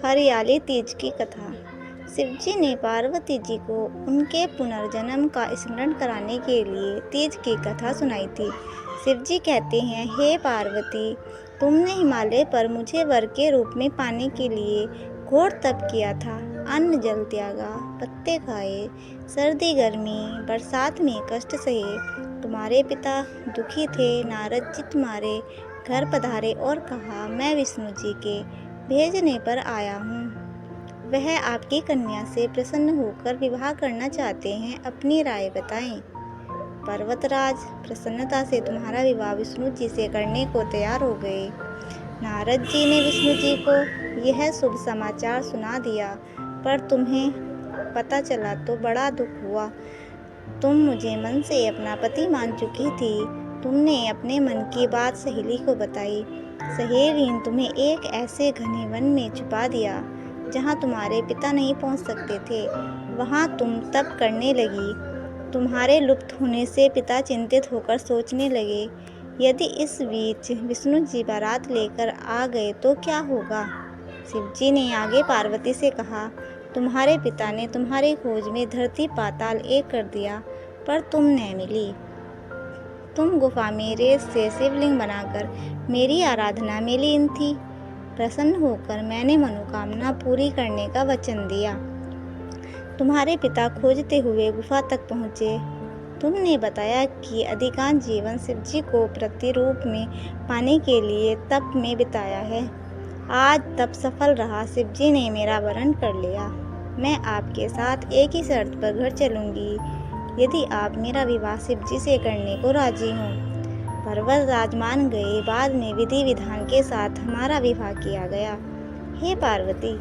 हरियाली तीज की कथा। शिवजी ने पार्वती जी को उनके पुनर्जन्म का स्मरण कराने के लिए तीज की कथा सुनाई थी। शिवजी कहते हैं, हे पार्वती, तुमने हिमालय पर मुझे वर के रूप में पाने के लिए घोर तप किया था। अन्न जल त्यागा, पत्ते खाए, सर्दी गर्मी बरसात में कष्ट सहे। तुम्हारे पिता दुखी थे। नारद जी तुम्हारे घर पधारे और कहा, मैं विष्णु जी के भेजने पर आया हूँ। वह आपकी कन्या से प्रसन्न होकर विवाह करना चाहते हैं। अपनी राय बताएं। पर्वतराज प्रसन्नता से तुम्हारा विवाह विष्णु जी से करने को तैयार हो गए। नारद जी ने विष्णु जी को यह शुभ समाचार सुना दिया, पर तुम्हें पता चला तो बड़ा दुख हुआ। तुम मुझे मन से अपना पति मान चुकी थी। तुमने अपने मन की बात सहेली को बताई। सहेली ने तुम्हें एक ऐसे घने वन में छुपा दिया जहाँ तुम्हारे पिता नहीं पहुँच सकते थे। वहाँ तुम तप करने लगी। तुम्हारे लुप्त होने से पिता चिंतित होकर सोचने लगे, यदि इस बीच विष्णु जी बारात लेकर आ गए तो क्या होगा। शिवजी ने आगे पार्वती से कहा, तुम्हारे पिता ने तुम्हारी खोज में धरती पाताल एक कर दिया, पर तुम न मिली। तुम गुफा में रेत से शिवलिंग बनाकर मेरी आराधना में लीन थी। प्रसन्न होकर मैंने मनोकामना पूरी करने का वचन दिया। तुम्हारे पिता खोजते हुए गुफा तक पहुँचे। तुमने बताया कि अधिकांश जीवन शिवजी को प्रतिरूप में पाने के लिए तप में बिताया है। आज तप सफल रहा। शिवजी ने मेरा वरण कर लिया। मैं आपके साथ एक ही शर्त पर घर चलूंगी, यदि आप मेरा विवाह शिवजी से करने को राजी हों। पर्वतराज मान गए। बाद में विधि विधान के साथ हमारा विवाह किया गया। हे पार्वती,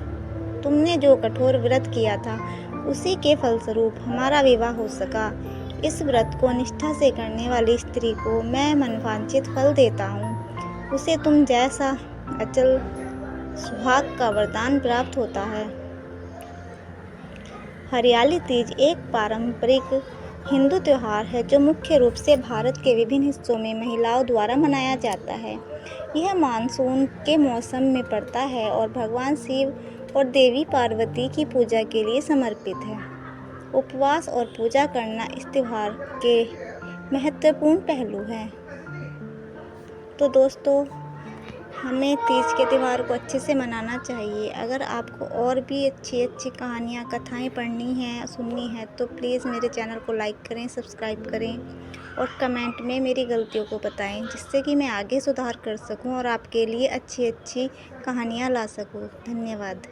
तुमने जो कठोर व्रत किया था उसी के फलस्वरूप हमारा विवाह हो सका। इस व्रत को निष्ठा से करने वाली स्त्री को मैं मनवांछित फल देता हूँ। उसे तुम जैसा अचल सुहाग का वरदान प्राप्त होता है। हरियाली तीज एक पारंपरिक हिंदू त्योहार है जो मुख्य रूप से भारत के विभिन्न हिस्सों में महिलाओं द्वारा मनाया जाता है। यह मानसून के मौसम में पड़ता है और भगवान शिव और देवी पार्वती की पूजा के लिए समर्पित है। उपवास और पूजा करना इस त्योहार के महत्वपूर्ण पहलू हैं। तो दोस्तों, हमें तीज के त्यौहार को अच्छे से मनाना चाहिए। अगर आपको और भी अच्छी अच्छी कहानियाँ, कथाएँ पढ़नी हैं, सुननी है तो प्लीज़ मेरे चैनल को लाइक करें, सब्सक्राइब करें और कमेंट में मेरी गलतियों को बताएं, जिससे कि मैं आगे सुधार कर सकूं और आपके लिए अच्छी अच्छी कहानियाँ ला सकूं। धन्यवाद।